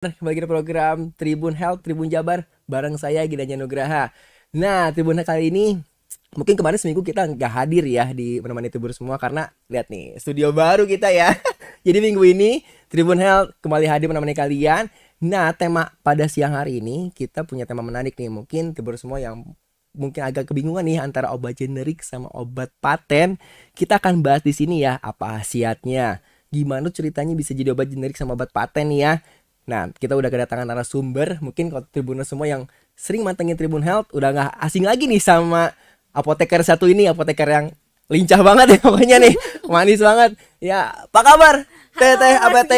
Kembali ke program Tribun Health, Tribun Jabar bareng saya Ginanjar Nugraha. Nah, Tribun Health kali ini mungkin kemarin seminggu kita nggak hadir ya di menemani Tribun semua karena lihat nih studio baru kita ya. Jadi minggu ini Tribun Health kembali hadir menemani kalian. Nah, tema pada siang hari ini kita punya tema menarik nih. Mungkin Tribun semua yang mungkin agak kebingungan nih antara obat generik sama obat paten. Kita akan bahas di sini ya, apa khasiatnya, gimana ceritanya bisa jadi obat generik sama obat paten nih ya. Nah, kita udah kedatangan narasumber. Mungkin kalau Tribuners semua yang sering mantengin Tribun Health udah gak asing lagi nih sama apoteker satu ini. Apoteker yang lincah banget ya pokoknya nih. Manis banget. Ya, apa kabar? Teteh APT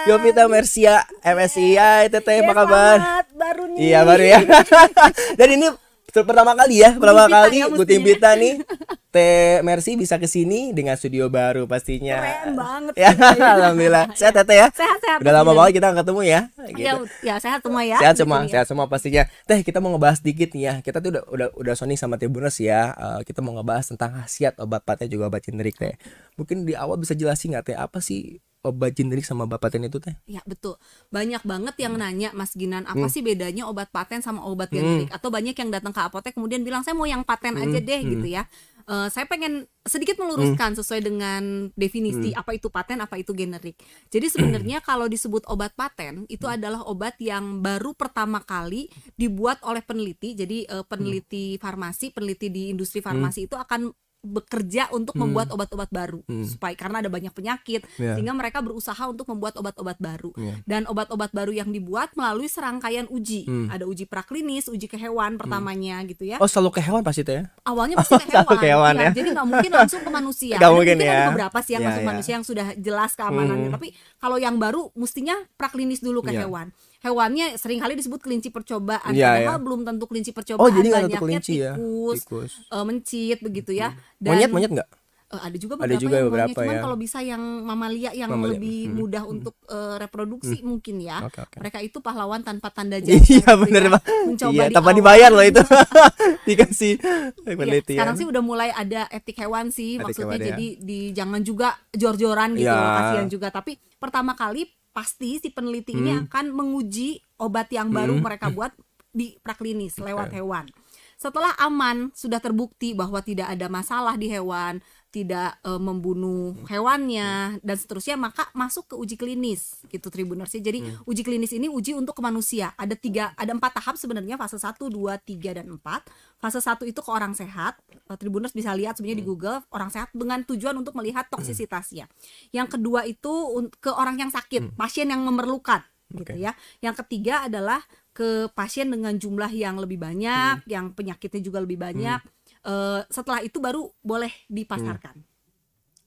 Yovita Mersia MSI. Ya, Teteh apa kabar? Baru nih. Iya, baru ya. Dan ini pertama kali ya, gue Timbita nih. Teh Mercy bisa kesini dengan studio baru pastinya. Keren banget. Ya, alhamdulillah. Sehat Teh ya? Sehat. Udah lama banget kita nggak ketemu ya. Gitu. Ya, sehat semua ya. Sehat semua pastinya. Teh, kita mau ngebahas dikit nih ya. Kita tuh udah Sony sama Tribuners ya. Kita mau ngebahas tentang khasiat obat paten juga obat generik Teh. Mungkin di awal bisa jelasin nggak Teh, apa sih obat generik sama obat paten itu Teh? Ya betul. Banyak banget yang nanya Mas Ginan, apa sih bedanya obat paten sama obat generik? Atau banyak yang datang ke apotek kemudian bilang saya mau yang paten aja deh gitu ya. Saya pengen sedikit meluruskan sesuai dengan definisi apa itu paten, apa itu generik. Jadi sebenarnya kalau disebut obat paten itu adalah obat yang baru pertama kali dibuat oleh peneliti. Jadi peneliti farmasi, peneliti di industri farmasi itu akan bekerja untuk membuat obat-obat baru supaya karena ada banyak penyakit sehingga mereka berusaha untuk membuat obat-obat baru dan obat-obat baru yang dibuat melalui serangkaian uji. Ada uji praklinis, uji ke hewan pertamanya gitu ya. Oh, selalu ke hewan pasti Teh ya? Awalnya pasti ke hewan ya. Jadi nggak mungkin langsung ke manusia. Gak mungkin ya. Ada beberapa sih yang masuk manusia yang sudah jelas keamanannya. Tapi kalau yang baru mestinya praklinis dulu ke hewan. Hewannya seringkali disebut kelinci percobaan. Padahal belum tentu kelinci percobaan. Oh, jadi banyaknya kelinci tikus, mencit begitu ya. Dan monyet nggak? Ada juga beberapa cuman ya. kalau bisa yang mamalia yang lebih mudah untuk reproduksi mungkin ya. Okay. Mereka itu pahlawan tanpa tanda jasa. Iya bener Pak. Mencoba tanpa dibayar loh itu. Dikasih penelitian. Sekarang sih udah mulai ada etik hewan sih maksudnya. Jadi jangan juga jor-joran gitu loh, kasihan juga. Tapi pertama kali pasti si peneliti ini akan menguji obat yang baru mereka buat di praklinis lewat hewan. Setelah aman, sudah terbukti bahwa tidak ada masalah di hewan, tidak membunuh hewannya dan seterusnya, maka masuk ke uji klinis gitu Tribuners. Jadi uji klinis ini uji untuk ke manusia. Ada 4 tahap sebenarnya, fase 1, 2, 3 dan 4. Fase 1 itu ke orang sehat. Tribuners bisa lihat sebenarnya di Google, orang sehat dengan tujuan untuk melihat toksisitasnya. Yang kedua itu ke orang yang sakit, pasien yang memerlukan gitu ya. Yang ketiga adalah ke pasien dengan jumlah yang lebih banyak, yang penyakitnya juga lebih banyak. Setelah itu baru boleh dipasarkan.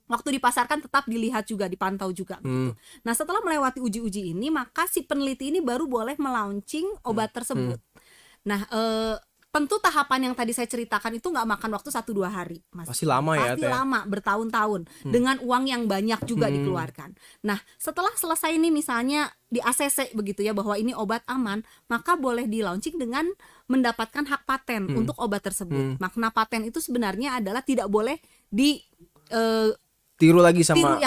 Waktu dipasarkan tetap dilihat juga, dipantau juga gitu. Nah, setelah melewati uji-uji ini, maka si peneliti ini baru boleh melaunching obat tersebut. Nah, tentu tahapan yang tadi saya ceritakan itu nggak makan waktu 1-2 hari, Mas. Pasti lama ya, Pasti lama, bertahun-tahun dengan uang yang banyak juga dikeluarkan. Nah, setelah selesai ini misalnya di ACC begitu ya bahwa ini obat aman, maka boleh di launching dengan mendapatkan hak paten untuk obat tersebut. Makna paten itu sebenarnya adalah tidak boleh tiru lagi sama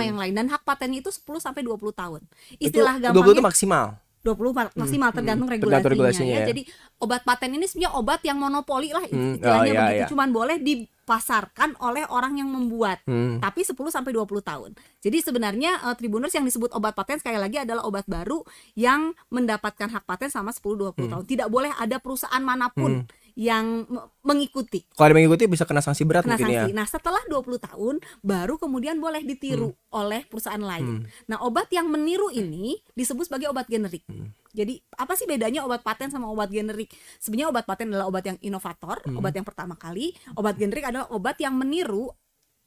yang lain, dan hak patennya itu 10 sampai 20 tahun. Istilah gampangnya 20 itu maksimal. 20 maksimal tergantung regulasinya ya. Jadi obat paten ini sebenarnya obat yang monopoli lah istilahnya begitu. Cuman boleh dipasarkan oleh orang yang membuat. Tapi 10 sampai 20 tahun. Jadi sebenarnya Tribuners yang disebut obat paten sekali lagi adalah obat baru yang mendapatkan hak paten sama 10-20 tahun. Tidak boleh ada perusahaan manapun yang mengikuti. Kalau ada mengikuti bisa kena sanksi berat mungkin ya. Nah, setelah 20 tahun baru kemudian boleh ditiru oleh perusahaan lain. Nah, obat yang meniru ini disebut sebagai obat generik. Jadi, apa sih bedanya obat paten sama obat generik? Sebenarnya obat paten adalah obat yang inovator, obat yang pertama kali. Obat generik adalah obat yang meniru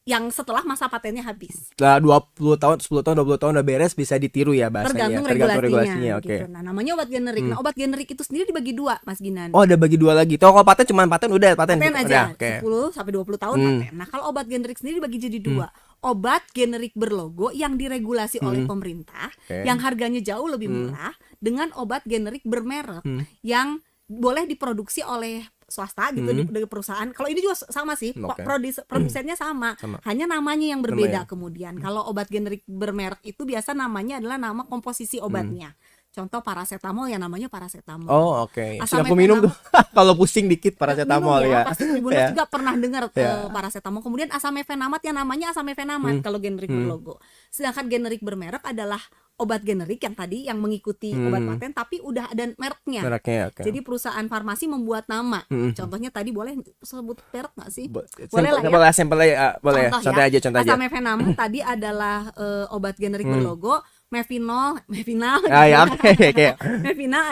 yang setelah masa patennya habis. Setelah 20 tahun, 10 tahun, 20 tahun udah beres bisa ditiru ya bahasanya. Tergantung regulasinya. Oke. Gitu. Nah, namanya obat generik. Nah, obat generik itu sendiri dibagi 2, Mas Ginan. Oh, ada bagi 2 lagi. Kalau paten cuma paten udah paten aja. 10 sampai 20 tahun paten. Nah, kalau obat generik sendiri dibagi jadi 2. Obat generik berlogo yang diregulasi oleh pemerintah, yang harganya jauh lebih murah, dengan obat generik bermerek yang boleh diproduksi oleh swasta gitu di perusahaan. Kalau ini juga sama sih, produsennya sama, hanya namanya yang berbeda. Kemudian kalau obat generik bermerek itu biasa namanya adalah nama komposisi obatnya. Contoh paracetamol ya namanya paracetamol. Oh oke. Sering aku minum tuh kalau pusing dikit paracetamol ya. Pasti Tribuners juga pernah dengar paracetamol. Kemudian asamefenamat yang namanya asamefenamat kalau generik berlogo. Sedangkan generik bermerek adalah obat generik yang tadi yang mengikuti obat paten tapi udah ada mereknya. Okay. Jadi perusahaan farmasi membuat nama. Contohnya tadi boleh sebut merek nggak sih? Boleh lah ya. Sampelnya boleh. Contoh aja. Asamefenamat tadi adalah obat generik berlogo. Mevinal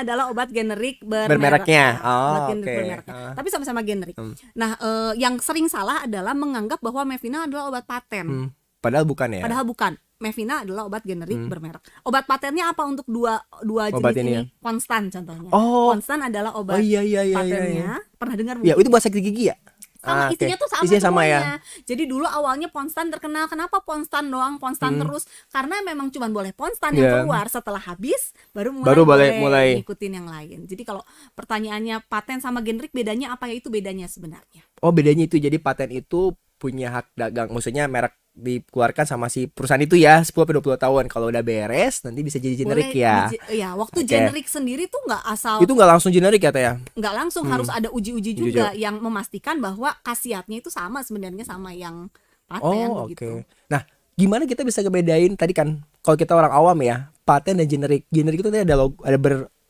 adalah obat generik bermereknya. Obat generik bermereknya. Tapi sama-sama generik. Nah, yang sering salah adalah menganggap bahwa Mevinal adalah obat paten. Padahal bukan ya. Padahal bukan. Mevinal adalah obat generik bermerek. Obat patennya apa untuk dua jenis ini? Konstan contohnya. Konstan adalah obat patennya. Pernah dengar Bu? Ya, itu buat sakit gigi ya? Sama isinya tuh sama ya. Jadi dulu awalnya Ponstan terkenal. Kenapa Ponstan doang? Ponstan terus karena memang cuma boleh Ponstan yang keluar. Setelah habis baru mulai ngikutin yang lain. Jadi kalau pertanyaannya paten sama generik bedanya apa ya? Itu bedanya sebenarnya. Oh, bedanya itu. Jadi paten itu punya hak dagang. Maksudnya merek dikeluarkan sama si perusahaan itu ya 10-20 tahun. Kalau udah beres nanti bisa jadi generik ya. Iya, waktu generik sendiri tuh nggak asal. Itu nggak langsung generik ya Teh ya? Nggak langsung, harus ada uji-uji juga yang memastikan bahwa khasiatnya itu sama sebenarnya sama yang paten gitu. Nah, gimana kita bisa ngebedain tadi kan kalau kita orang awam ya, paten dan generik. Generik itu tadi ada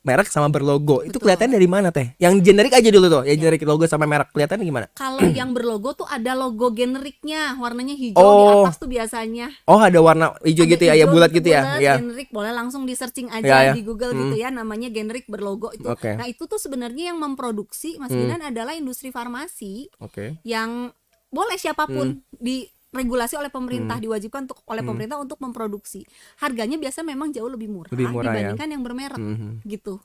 merek sama berlogo. Betul. Itu kelihatan dari mana Teh? Yang generik aja dulu tuh, yang generik logo sama merek kelihatan gimana? Kalau yang berlogo tuh ada logo generiknya, warnanya hijau di atas tuh biasanya. Oh, ada warna hijau gitu ya, bulat gitu ya. Generik boleh langsung di searching aja di Google gitu ya, namanya generik berlogo itu. Nah, itu tuh sebenarnya yang memproduksi Mas Ginan adalah industri farmasi. Yang boleh siapapun regulasi oleh pemerintah, diwajibkan oleh pemerintah untuk memproduksi. Harganya biasa memang jauh lebih murah dibandingkan yang bermerek gitu.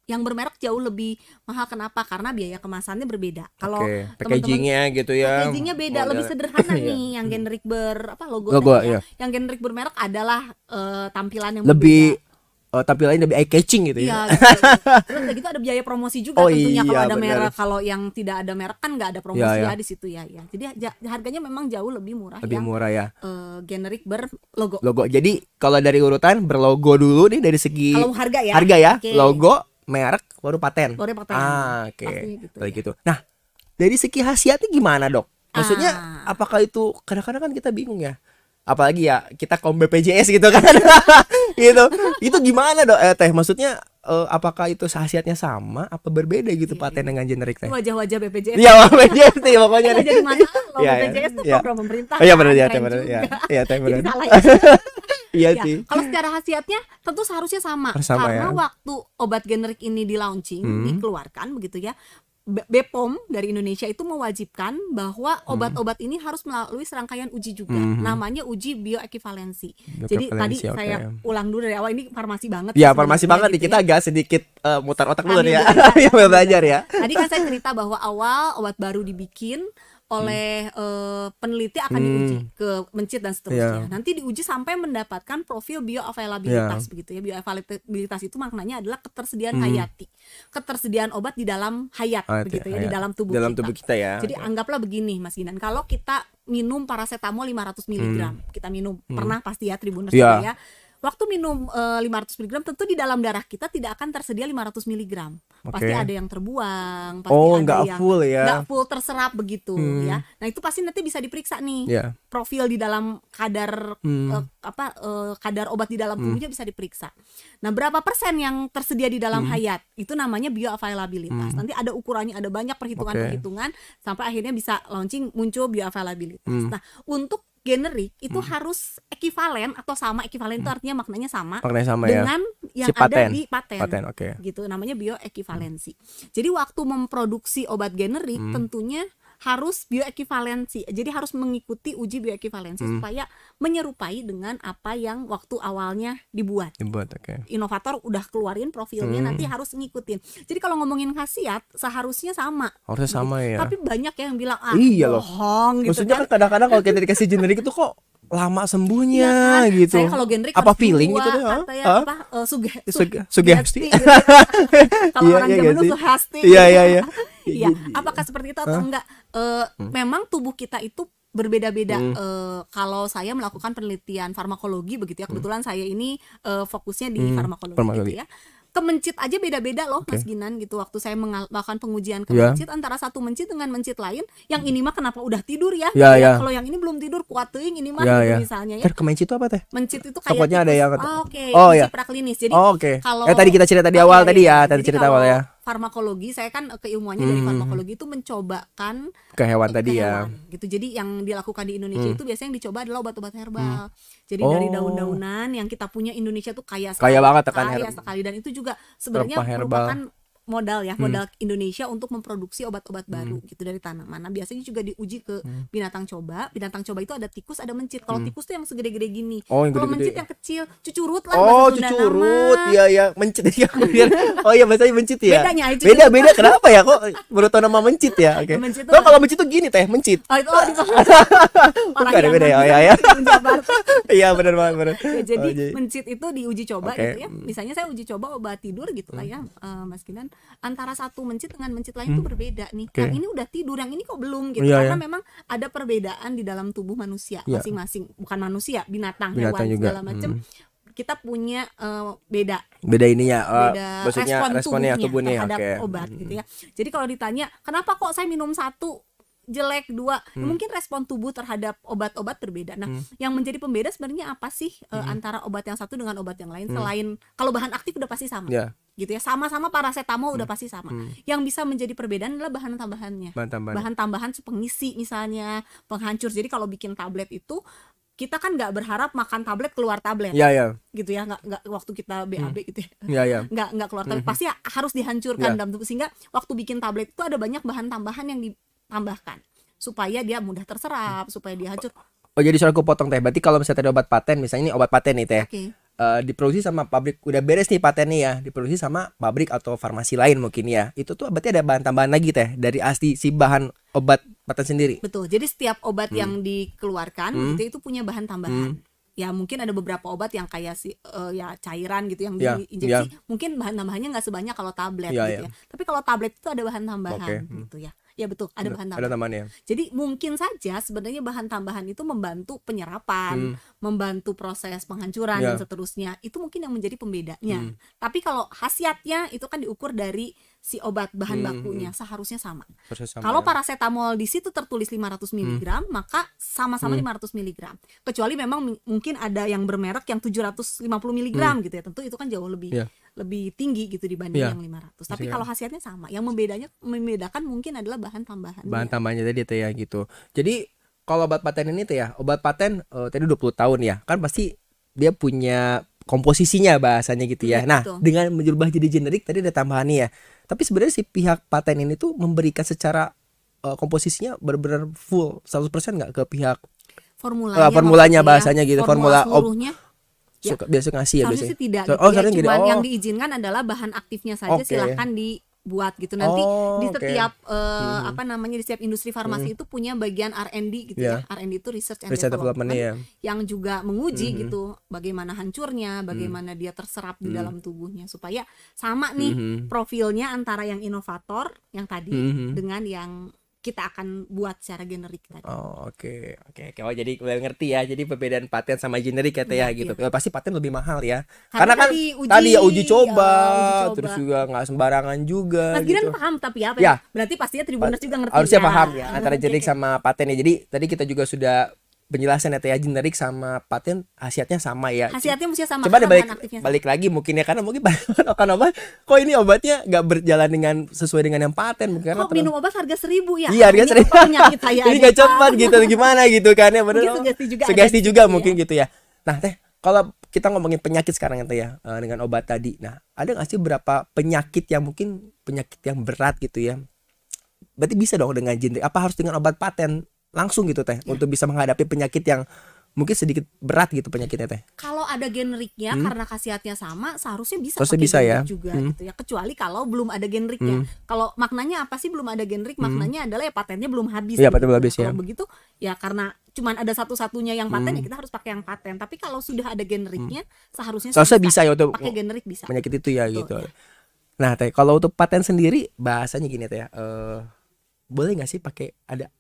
Yang bermerek jauh lebih mahal. Kenapa? Karena biaya kemasannya berbeda. Kalau packagingnya gitu ya. Packagingnya beda, lebih sederhana nih. Yang generik logo ya. Yang generik bermerek adalah tampilan yang lebih tampilannya lebih eye catching gitu ya. Gitu. Terus udah gitu ada biaya promosi juga tentunya kalau ada merek. Kalau yang tidak ada merek kan nggak ada promosi di situ ya. Jadi harganya memang jauh lebih murah. Generik berlogo. Jadi kalau dari urutan berlogo dulu nih dari segi harga ya. Logo, merek, baru paten. Gitu. Nah, dari segi khasiatnya gimana dok? Maksudnya apakah itu kadang-kadang kan kita bingung ya. Apalagi ya kita kaum BPJS gitu kan. Gitu. Itu gimana dok? Teh maksudnya apakah itu khasiatnya sama apa berbeda gitu paten dengan generik Teh? Wajah-wajah BPJS. Iya, BPJS nih pokoknya. Jadi mana kalau BPJS itu program pemerintah. Iya benar ya, Teh benar ya. Iya, Teh benar. Iya sih. Kalau secara khasiatnya tentu seharusnya sama karena waktu obat generik ini di launching, dikeluarkan begitu ya. BPOM dari Indonesia itu mewajibkan bahwa obat-obat ini harus melalui serangkaian uji juga. Namanya uji bioekivalensi. Jadi tadi saya ulang dulu dari awal, ini farmasi banget. Ya, farmasi banget nih. Kita agak sedikit mutar otak dulu ya. Belajar ya. Tadi kan saya cerita bahwa awal obat baru dibikin oleh peneliti akan diuji ke mencit dan seterusnya. Nanti diuji sampai mendapatkan profil bioavailabilitas begitu ya. Bioavailabilitas itu maknanya adalah ketersediaan hayati. Ketersediaan obat di dalam hayat begitu ya, di dalam tubuh kita ya. Jadi anggaplah begini Mas Ginan, kalau kita minum paracetamol 500 mg, kita minum pernah pasti ya Tribuners ya. Waktu minum 500 mg tentu di dalam darah kita tidak akan tersedia 500 mg. Pasti ada yang terbuang, pasti ada yang nggak full terserap begitu ya. Nah, itu pasti nanti bisa diperiksa nih. Profil di dalam kadar kadar obat di dalam tubuhnya bisa diperiksa. Nah, berapa persen yang tersedia di dalam hayat? Itu namanya bioavailabilitas. Nanti ada ukurannya, ada banyak perhitungan-perhitungan sampai akhirnya bisa launching muncul bioavailabilitas. Nah, untuk generik itu harus ekivalen atau sama. Ekivalen itu artinya maknanya sama dengan yang ada di paten. Gitu, namanya bioekivalensi. Jadi waktu memproduksi obat generik tentunya harus bioekivalensi. Jadi harus mengikuti uji bioekivalensi supaya menyerupai dengan apa yang waktu awalnya dibuat. Inovator udah keluarin profilnya, nanti harus ngikutin. Jadi kalau ngomongin khasiat seharusnya sama. Harusnya sama ya. Tapi banyak yang bilang bohong gitu. Maksudnya kan kadang-kadang kalau kita dikasih generik itu kok lama sembuhnya gitu. Saya kalau generik apa feeling gitu deh? Sugesti. Kalau orang zaman dulu suhasti. Iya. Iya, apakah seperti itu atau enggak? Memang tubuh kita itu berbeda-beda. Kalau saya melakukan penelitian farmakologi begitu ya, kebetulan saya ini fokusnya di farmakologi gitu ya. Kemencit aja beda-beda loh Mas Ginan gitu. Waktu saya melakukan pengujian kemencit antara satu mencit dengan mencit lain, yang ini mah kenapa udah tidur ya? Kalau yang ini belum tidur kuat teuing ini mah gitu misalnya ya. Kemencit itu apa teh? Mencit itu kayak pokoknya ada yang uji praklinis. Jadi kalau tadi kita cerita di awal tadi ya, tadi cerita awal ya. Farmakologi, saya kan keilmuannya dari farmakologi itu mencobakan ke hewan tadi ya. Gitu. Jadi yang dilakukan di Indonesia itu biasanya yang dicoba adalah obat-obat herbal. Jadi dari daun-daunan yang kita punya Indonesia tuh kaya banget sekali, dan itu juga sebenarnya merupakan modal Indonesia untuk memproduksi obat-obat baru gitu dari tanaman. Nah, biasanya juga diuji ke binatang coba. Binatang coba itu ada tikus, ada mencit. Kalau tikus tuh yang segede-gede gini. Kalau mencit yang kecil, cucurut lah bahasa Sunda nama. Cucurut. Iya, mencit ya. Bahasanya mencit ya. Beda kenapa ya kok baru tahu nama mencit ya? Oke. Kalau mencit tuh gini teh, mencit. Itu beda ya. Iya, benar banget. Jadi mencit itu diuji coba gitu ya. Misalnya saya uji coba obat tidur gitu lah ya, Mas Ginan. Antara satu mencit dengan mencit lain itu berbeda nih. Yang ini udah tidur, yang ini kok belum gitu. Karena memang ada perbedaan di dalam tubuh manusia masing-masing. Bukan manusia, binatang hewan juga. segala macam. Kita punya beda ininya, maksudnya responnya tubuhnya terhadap obat gitu ya. Jadi kalau ditanya kenapa kok saya minum satu jelek dua, mungkin respon tubuh terhadap obat-obat berbeda. Nah, yang menjadi pembeda sebenarnya apa sih antara obat yang satu dengan obat yang lain? Selain kalau bahan aktif udah pasti sama, gitu ya, sama-sama paracetamol udah pasti sama. Yang bisa menjadi perbedaan adalah bahan tambahannya. Bahan tambahan pengisi misalnya, penghancur. Jadi kalau bikin tablet itu kita kan nggak berharap makan tablet keluar tablet, gitu ya, nggak waktu kita BAB gitu ya, nggak keluar tablet, pasti harus dihancurkan dalam tubuh, sehingga waktu bikin tablet itu ada banyak bahan tambahan yang ditambahkan supaya dia mudah terserap, supaya dia hancur. Jadi soal aku potong teh, berarti kalau misalnya tadi obat paten, misalnya ini obat paten nih teh, diproduksi sama pabrik, udah beres nih patennya ya, diproduksi sama pabrik atau farmasi lain mungkin ya, itu tuh berarti ada bahan tambahan lagi teh dari asli si bahan obat paten sendiri. Betul, jadi setiap obat yang dikeluarkan itu punya bahan tambahan. Ya mungkin ada beberapa obat yang kayak ya cairan gitu yang diinjeksi, mungkin bahan tambahannya nggak sebanyak kalau tablet gitu ya. Tapi kalau tablet itu ada bahan tambahan gitu ya. Ya betul, ada bahan tambahan. Jadi mungkin saja sebenarnya bahan tambahan itu membantu penyerapan, membantu proses penghancuran dan seterusnya. Itu mungkin yang menjadi pembedanya. Tapi kalau khasiatnya itu kan diukur dari si obat bahan bakunya, seharusnya sama. Kalau paracetamol di situ tertulis 500 mg, maka sama-sama 500 mg. Kecuali memang mungkin ada yang bermerek yang 750 mg gitu ya. Tentu itu kan jauh lebih tinggi gitu dibanding yang 500. Tapi kalau khasiatnya sama. Yang membedakan mungkin adalah bahan tambahan. Bahan tambahannya tadi tuh ya gitu. Jadi kalau obat paten ini tuh ya, obat paten tadi 20 tahun ya. Kan pasti dia punya komposisinya bahasanya gitu ya. Nah, dengan berubah jadi generik tadi ada tambahannya ya. Tapi sebenarnya si pihak paten ini tuh memberikan secara komposisinya benar-benar full 100% nggak ke pihak formulanya bahasanya gitu, formula seluruhnya. Biasa ngasih ya biasanya. Tidak gitu ya. Yang diizinkan adalah bahan aktifnya saja, silahkan dibuat gitu. Nanti di setiap di setiap industri farmasi itu punya bagian R&D gitu ya. R&D itu research and development yang juga menguji gitu bagaimana hancurnya, bagaimana dia terserap di dalam tubuhnya, supaya sama nih profilnya antara yang inovator yang tadi dengan yang kita akan buat secara generik tadi. Oke. Oh, jadi udah ngerti ya. Jadi perbedaan paten sama generik ya gitu. Pasti paten lebih mahal ya. Karena kan tadi uji coba, terus juga nggak sembarangan juga. Mas Ginan paham tapi apa ya? Berarti pastinya Tribuners juga ngerti. Harusnya paham ya antara generik sama paten ya. Jadi tadi kita juga sudah penjelasan ya generik sama paten khasiatnya sama ya. Khasiatnya mesti sama. Coba balik lagi mungkin ya, karena mungkin kok ini obatnya nggak berjalan dengan sesuai dengan yang paten. Kok minum obat harga 1.000 ya? Iya, harga 1.000. Ini nggak cepat gitu, gimana gitu kan ya, benar. Sugesti juga mungkin gitu ya. Nah teh, kalau kita ngomongin penyakit sekarang ya dengan obat tadi. Nah, ada nggak sih berapa penyakit yang mungkin penyakit yang berat gitu ya? Berarti bisa dong dengan generik. Apa harus dengan obat paten langsung gitu teh untuk bisa menghadapi penyakit yang mungkin sedikit berat gitu penyakitnya teh? Kalau ada generiknya karena khasiatnya sama, seharusnya bisa pakai generik juga gitu ya. Kecuali kalau belum ada generiknya. Kalau maknanya apa sih belum ada generik? Maknanya adalah ya patennya belum habis. Iya, paten belum habis ya. Kalau begitu ya karena cuman ada satu-satunya yang paten ya kita harus pakai yang paten. Tapi kalau sudah ada generiknya seharusnya bisa ya untuk pakai generik bisa. Penyakit itu ya gitu. Ya. Nah teh, kalau untuk paten sendiri bahasanya gini teh ya, boleh nggak sih pakai ada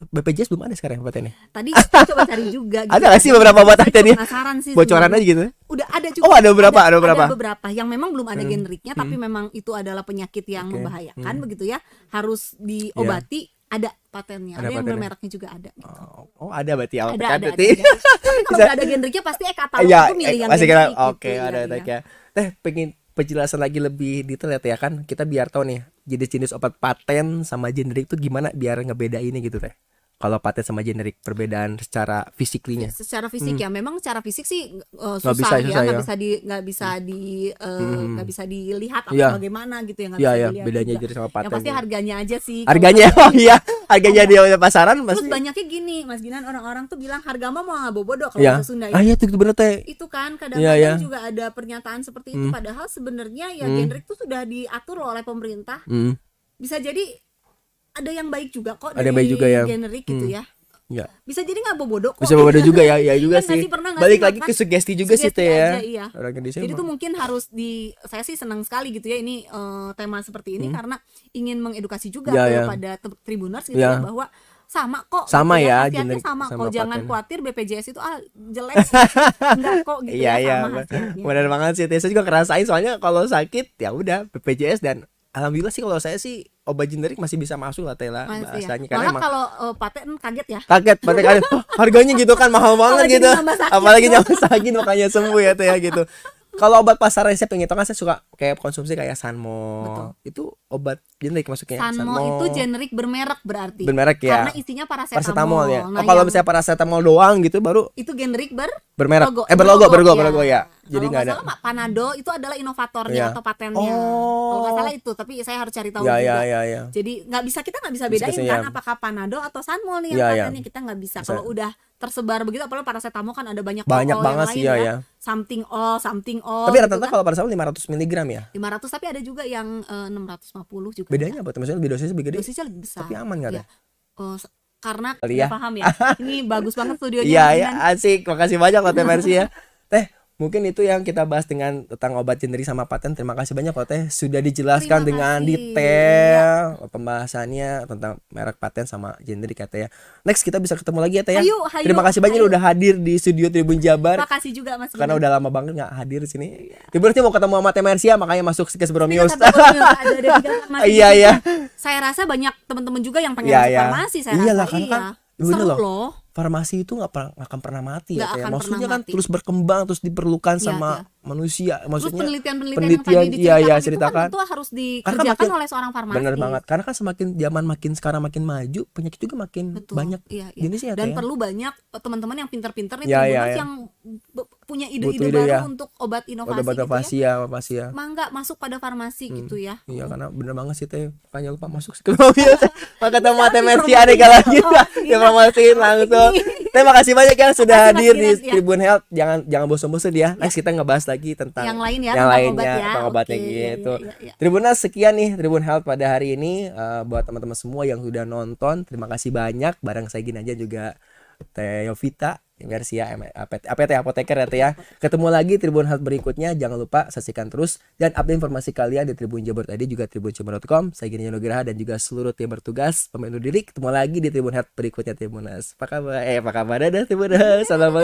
BPJS belum ada sekarang patennya. Tadi aku coba cari juga gitu. Ada nggak sih beberapa obat Saya patennya? penasaran sih Bocoran sebenarnya. aja gitu. Udah ada juga. Oh, ada beberapa, ada Ada beberapa. beberapa yang memang belum ada generiknya, tapi memang itu adalah penyakit yang Oke. membahayakan begitu ya, harus diobati. Ada patennya, Ada ada yang patennya. bermereknya juga ada. Gitu. Oh, ada berarti Ada, kan ada. berarti. Tapi kalau udah ada generiknya pasti katalog Iya, itu milih yang masih kira generik gitu. oke, ada Iya. ya. Pengen penjelasan lagi lebih detail ya kan. Kita biar tahu nih jenis-jenis obat paten sama generik itu gimana biar ngebedainnya gitu teh. Kalau paten sama generik perbedaan secara fisiklinya. Secara fisik ya, memang secara fisik sih susah, bisa, ya, susah ya. nggak bisa dilihat atau Iya. bagaimana gitu ya, nggak Iya bisa ya, dilihat bedanya juga. jadi sama paten. Yang pasti harganya aja sih. Harganya oh iya, harganya di pasaran Terus pasti. banyaknya gini, Mas Ginan, orang-orang tuh bilang harga mah mau bobodo kalau Iya. bahasa Sunda Ah ya. iya itu bener teh. Itu kan Iya, kadang-kadang iya. juga ada pernyataan seperti itu, padahal sebenarnya ya generik tuh sudah diatur loh oleh pemerintah. Hmm. Bisa jadi ada yang baik juga kok Ada dari yang baik juga ya. generik gitu ya. Ya. Bisa jadi nggak bobodo kok. Bisa berbeda juga ya, ya juga Iya nggak sih. sih, pernah nggak Balik sih lagi makan? ke sugesti juga sih Sugesti teh ya. aja, iya. Orang Indonesia Jadi emang- tuh mungkin harus saya sih senang sekali gitu ya ini tema seperti ini karena ingin mengedukasi juga Ya, ya. kepada Tribuners gitu Ya. ya, bahwa sama kok Sama gitu ya, khasiatnya generik sama sama kok, jangan paten. khawatir BPJS itu jelek enggak kok gitu Iya ya, iya, sama khasiatnya. benar banget sih. Saya juga ngerasain soalnya kalau sakit ya udah BPJS dan alhamdulillah sih kalau saya sih obat generik masih bisa masuk lah Tela Masih ya. bahasanya karena Malah emang kalau paten kaget ya. kaget pada kali "Oh, harganya gitu kan mahal banget Apalagi gitu nambah sakit. apalagi nambah sakit makanya sembuh ya Teh ya gitu. Kalau obat pasaran saya pengen tahu kan saya suka kayak konsumsi kayak Sanmo. Betul. Itu obat generik masuknya. Sanmo itu generik bermerek berarti. Bermerek ya. Karena isinya paracetamol. Paracetamol ya. Nah, Oh, kalau yang misalnya paracetamol doang gitu baru itu generik bermerek. logo. Berlogo ya. Jadi Kalau nggak ada. salah Mak, Panado itu adalah inovatornya Iya. atau patennya. Oh. Kalau nggak salah itu, tapi saya harus cari tahu Ya juga. ya. Jadi kita nggak bisa Bisa bedain kesini, kan ya. apakah Panado atau Sanmol nih yang Iya, iya. patennya, kita nggak bisa. Bisa. Kalau udah tersebar begitu, apalagi paracetamol kan ada banyak Banyak yang banget lain sih, ya. ya. Something all. Tapi gitu rata-rata kan. kalau paracetamol 500 mg ya. 500, tapi ada juga yang 650 juga. Bedanya apa tuh? Maksudnya lebih dosisnya lebih gede. Dosisnya lebih besar. Tapi aman nggak, Iya. Teh? Karena Kali udah ya. paham ya. Ini bagus banget studionya. Iya Mas ya, Dinan. asik. Makasih banyak loh Teh Mercy ya. Teh, mungkin itu yang kita bahas tentang obat generik sama paten. Terima kasih banyak loh Teh sudah dijelaskan Terima dengan kasih. detail pembahasannya tentang merek paten sama generik ya Teh ya. Next kita bisa ketemu lagi ya Teh ya. Hayu, Terima kasih banyak hayu. udah hadir di studio Tribun Jabar. Makasih juga Mas Karena Dinan. udah lama banget nggak hadir di sini. Tiba-tiba mau ketemu sama Teh Mercy ya, makanya masuk Sikes Bromius. Ada tiga farmasi Iya, di iya. situ. Saya rasa banyak teman-teman juga yang pengen Iya, masuk iya. farmasi. Saya Iyalah, rasa karena kan seru bener loh. Farmasi itu nggak akan pernah mati ya Nggak Teh. akan Maksudnya pernah kan mati. terus berkembang, terus diperlukan Iya, sama iya. manusia. Terus Maksudnya penelitian-penelitian yang tadi iya, iya, diceritakan itu ceritakan. kan itu harus Karena dikerjakan makin- oleh seorang farmasi. bener banget. Karena kan semakin zaman sekarang makin maju, penyakit juga makin Betul. banyak Iya, iya. jenisnya Dan Teh. perlu banyak teman-teman yang pinter-pinter nih, Iya, iya, tribuners iya. yang punya Butuh ide-ide ide, baru ya. untuk obat inovasi Obat gitu ya. inovasi ya, inovasi ya. Mangga masuk pada farmasi gitu ya. Iya karena bener banget sih Teh. Makanya lupa masuk ke mobil. Maka ketemu Teh Mercy promosi. ada kali lagi. Oh, Dia promosiin langsung. Teh makasih banyak ya sudah Makasih, Mas hadir di Dinan, ya. Tribun Health. Jangan bosan-bosan ya. Next kita ngebahas lagi tentang Yang lain ya, yang tentang lainnya, obat ya. tentang obatnya Oke, gitu. iya, iya. Tribuners sekian nih Tribun Health pada hari ini. Buat teman-teman semua yang sudah nonton, terima kasih banyak. Bareng saya gini aja juga Teh Yovita Mercy ya, APT Apoteker ya Teh ya. Ketemu lagi Tribun Health berikutnya. Jangan lupa saksikan terus dan update informasi kalian di Tribun Jabar tadi juga tribunjabar.com. Saya Gini Nugraha dan juga seluruh tim bertugas pemain undur diri. Ketemu lagi di Tribun Health berikutnya Tribuners. Apa kabar? Apa kabar? Dadah Tribuners. Salam